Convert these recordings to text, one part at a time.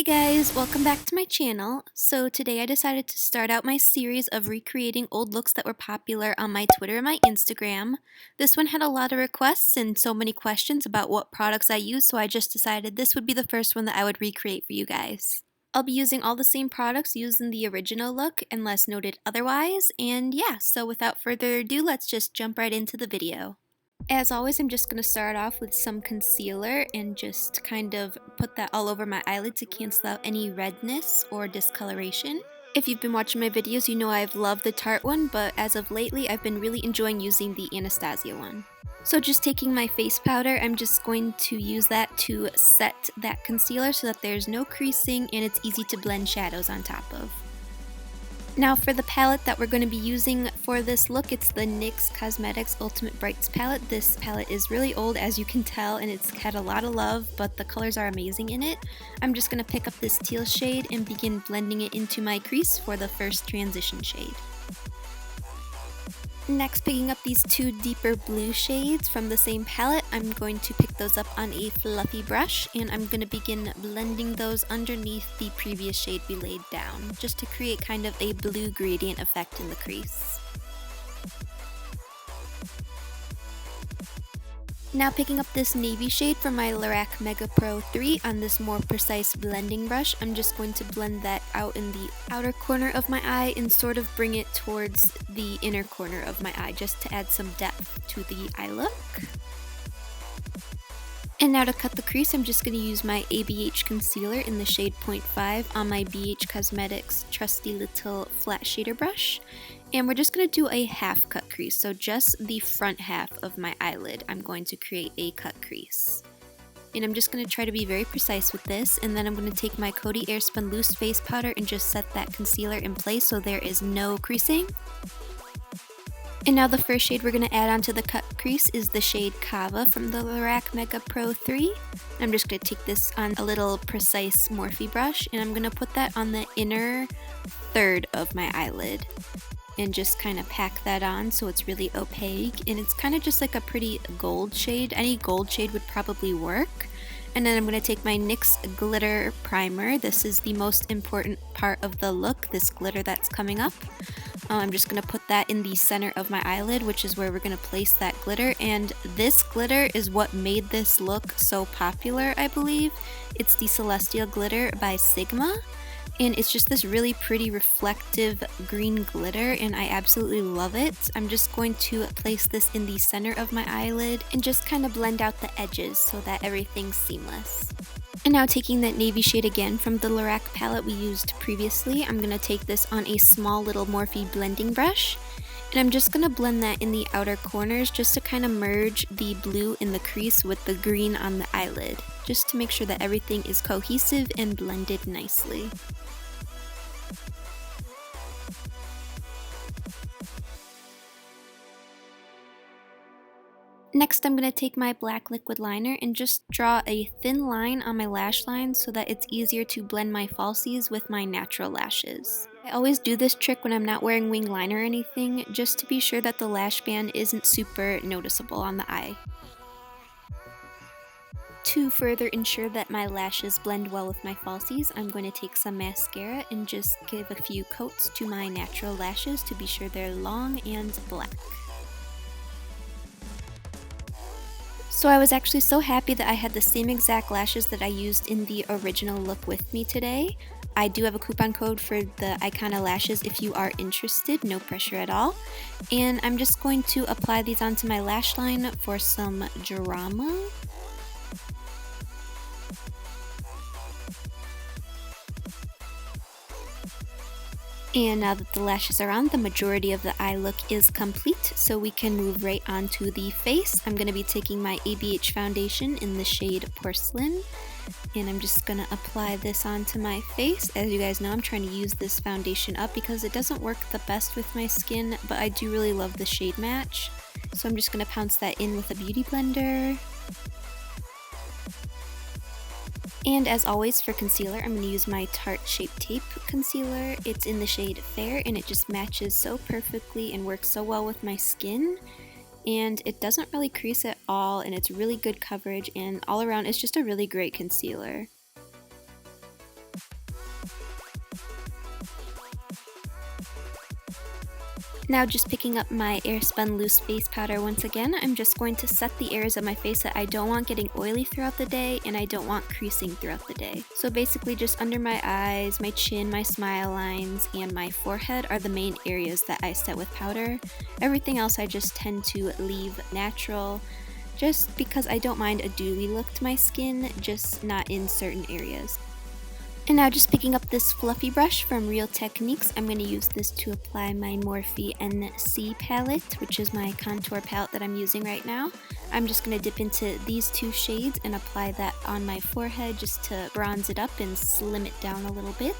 Guys, welcome back to my channel. So today I decided to start out my series of recreating old looks that were popular on my Twitter and my Instagram. This one had a lot of requests and so many questions about what products I use, so I just decided this would be the first one that I would recreate for you guys. I'll be using all the same products used in the original look unless noted otherwise, and yeah, so without further ado, let's just jump right into the video. As always, I'm just going to start off with some concealer and just kind of put that all over my eyelid to cancel out any redness or discoloration. If you've been watching my videos, you know I've loved the Tarte one, but as of lately, I've been really enjoying using the Anastasia one. So just taking my face powder, I'm just going to use that to set that concealer so that there's no creasing and it's easy to blend shadows on top of. Now for the palette that we're going to be using for this look, it's the NYX Cosmetics Ultimate Brights palette. This palette is really old, as you can tell, and it's had a lot of love, but the colors are amazing in it. I'm just going to pick up this teal shade and begin blending it into my crease for the first transition shade. Next, picking up these two deeper blue shades from the same palette, I'm going to pick those up on a fluffy brush and I'm going to begin blending those underneath the previous shade we laid down, just to create kind of a blue gradient effect in the crease. Now picking up this navy shade from my Lorac Mega Pro 3 on this more precise blending brush, I'm just going to blend that out in the outer corner of my eye and sort of bring it towards the inner corner of my eye just to add some depth to the eye look. And now to cut the crease, I'm just going to use my ABH concealer in the shade 0.5 on my BH Cosmetics trusty little flat shader brush. And we're just going to do a half cut crease, so just the front half of my eyelid I'm going to create a cut crease. And I'm just going to try to be very precise with this, and then I'm going to take my Coty Airspun Loose Face Powder and just set that concealer in place so there is no creasing. And now the first shade we're going to add onto the cut crease is the shade Kava from the Lorac Mega Pro 3. I'm just going to take this on a little precise Morphe brush and I'm going to put that on the inner third of my eyelid and just kind of pack that on so it's really opaque, and it's kind of just like a pretty gold shade. Any gold shade would probably work. And then I'm going to take my NYX Glitter Primer. This is the most important part of the look, this glitter that's coming up. I'm just going to put that in the center of my eyelid, which is where we're going to place that glitter. And this glitter is what made this look so popular, I believe. It's the Celestial Glitter by Sigma. And it's just this really pretty reflective green glitter and I absolutely love it. I'm just going to place this in the center of my eyelid and just kind of blend out the edges so that everything's seamless. And now taking that navy shade again from the Lorac palette we used previously, I'm going to take this on a small little Morphe blending brush. And I'm just going to blend that in the outer corners just to kind of merge the blue in the crease with the green on the eyelid, just to make sure that everything is cohesive and blended nicely. Next, I'm going to take my black liquid liner and just draw a thin line on my lash line so that it's easier to blend my falsies with my natural lashes. I always do this trick when I'm not wearing wing liner or anything, just to be sure that the lash band isn't super noticeable on the eye. To further ensure that my lashes blend well with my falsies, I'm going to take some mascara and just give a few coats to my natural lashes to be sure they're long and black. So I was actually so happy that I had the same exact lashes that I used in the original look with me today. I do have a coupon code for the Icona lashes if you are interested, no pressure at all. And I'm just going to apply these onto my lash line for some drama. And now that the lashes are on, the majority of the eye look is complete, so we can move right on to the face. I'm going to be taking my ABH foundation in the shade Porcelain, and I'm just going to apply this onto my face. As you guys know, I'm trying to use this foundation up because it doesn't work the best with my skin, but I do really love the shade match. So I'm just going to pounce that in with a beauty blender. And as always for concealer, I'm going to use my Tarte Shape Tape concealer. It's in the shade Fair and it just matches so perfectly and works so well with my skin. And it doesn't really crease at all and it's really good coverage and all around it's just a really great concealer. Now just picking up my Airspun Loose Face Powder once again, I'm just going to set the areas of my face that I don't want getting oily throughout the day and I don't want creasing throughout the day. So basically just under my eyes, my chin, my smile lines, and my forehead are the main areas that I set with powder. Everything else I just tend to leave natural, just because I don't mind a dewy look to my skin, just not in certain areas. And now just picking up this fluffy brush from Real Techniques, I'm going to use this to apply my Morphe NC palette, which is my contour palette that I'm using right now. I'm just going to dip into these two shades and apply that on my forehead just to bronze it up and slim it down a little bit.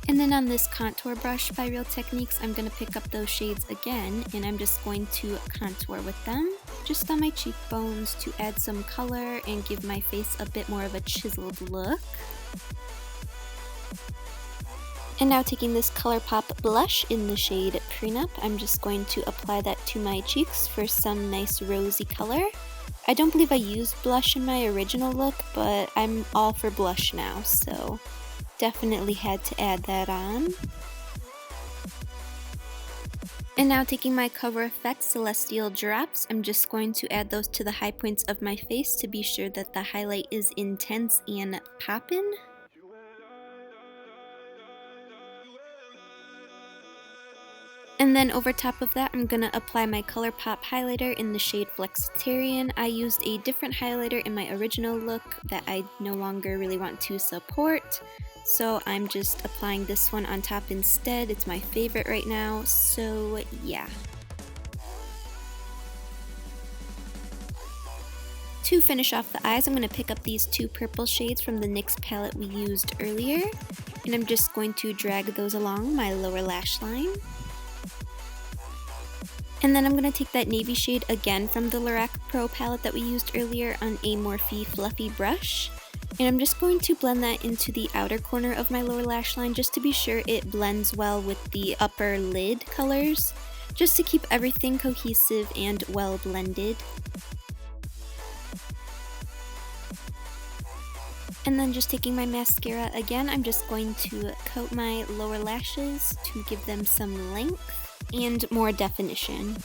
And then on this contour brush by Real Techniques, I'm going to pick up those shades again, and I'm just going to contour with them, just on my cheekbones to add some color and give my face a bit more of a chiseled look. And now taking this ColourPop blush in the shade Prenup, I'm just going to apply that to my cheeks for some nice rosy color. I don't believe I used blush in my original look, but I'm all for blush now, so definitely had to add that on. And now taking my Cover FX Celestial Drops, I'm just going to add those to the high points of my face to be sure that the highlight is intense and poppin'. And then over top of that, I'm going to apply my ColourPop highlighter in the shade Flexitarian. I used a different highlighter in my original look that I no longer really want to support, so I'm just applying this one on top instead. It's my favorite right now, so yeah. To finish off the eyes, I'm going to pick up these two purple shades from the NYX palette we used earlier, and I'm just going to drag those along my lower lash line. And then I'm going to take that navy shade again from the Lorac Pro palette that we used earlier on a Morphe fluffy brush. And I'm just going to blend that into the outer corner of my lower lash line just to be sure it blends well with the upper lid colors, just to keep everything cohesive and well blended. And then just taking my mascara again, I'm just going to coat my lower lashes to give them some length and more definition.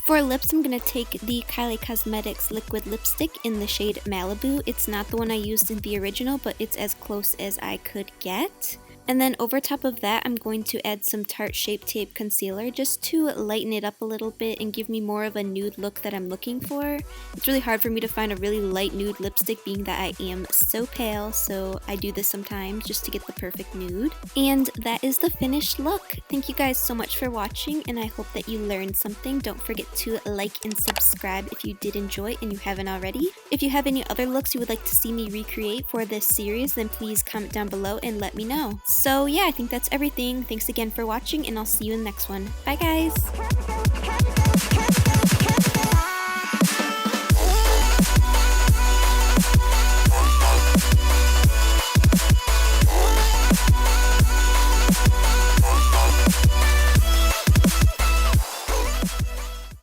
For lips, I'm going to take the Kylie Cosmetics liquid lipstick in the shade Malibu. It's not the one I used in the original, but it's as close as I could get. And then over top of that, I'm going to add some Tarte Shape Tape Concealer just to lighten it up a little bit and give me more of a nude look that I'm looking for. It's really hard for me to find a really light nude lipstick being that I am so pale, so I do this sometimes just to get the perfect nude. And that is the finished look. Thank you guys so much for watching, and I hope that you learned something. Don't forget to like and subscribe if you did enjoy and you haven't already. If you have any other looks you would like to see me recreate for this series, then please comment down below and let me know. So yeah, I think that's everything. Thanks again for watching, and I'll see you in the next one. Bye guys!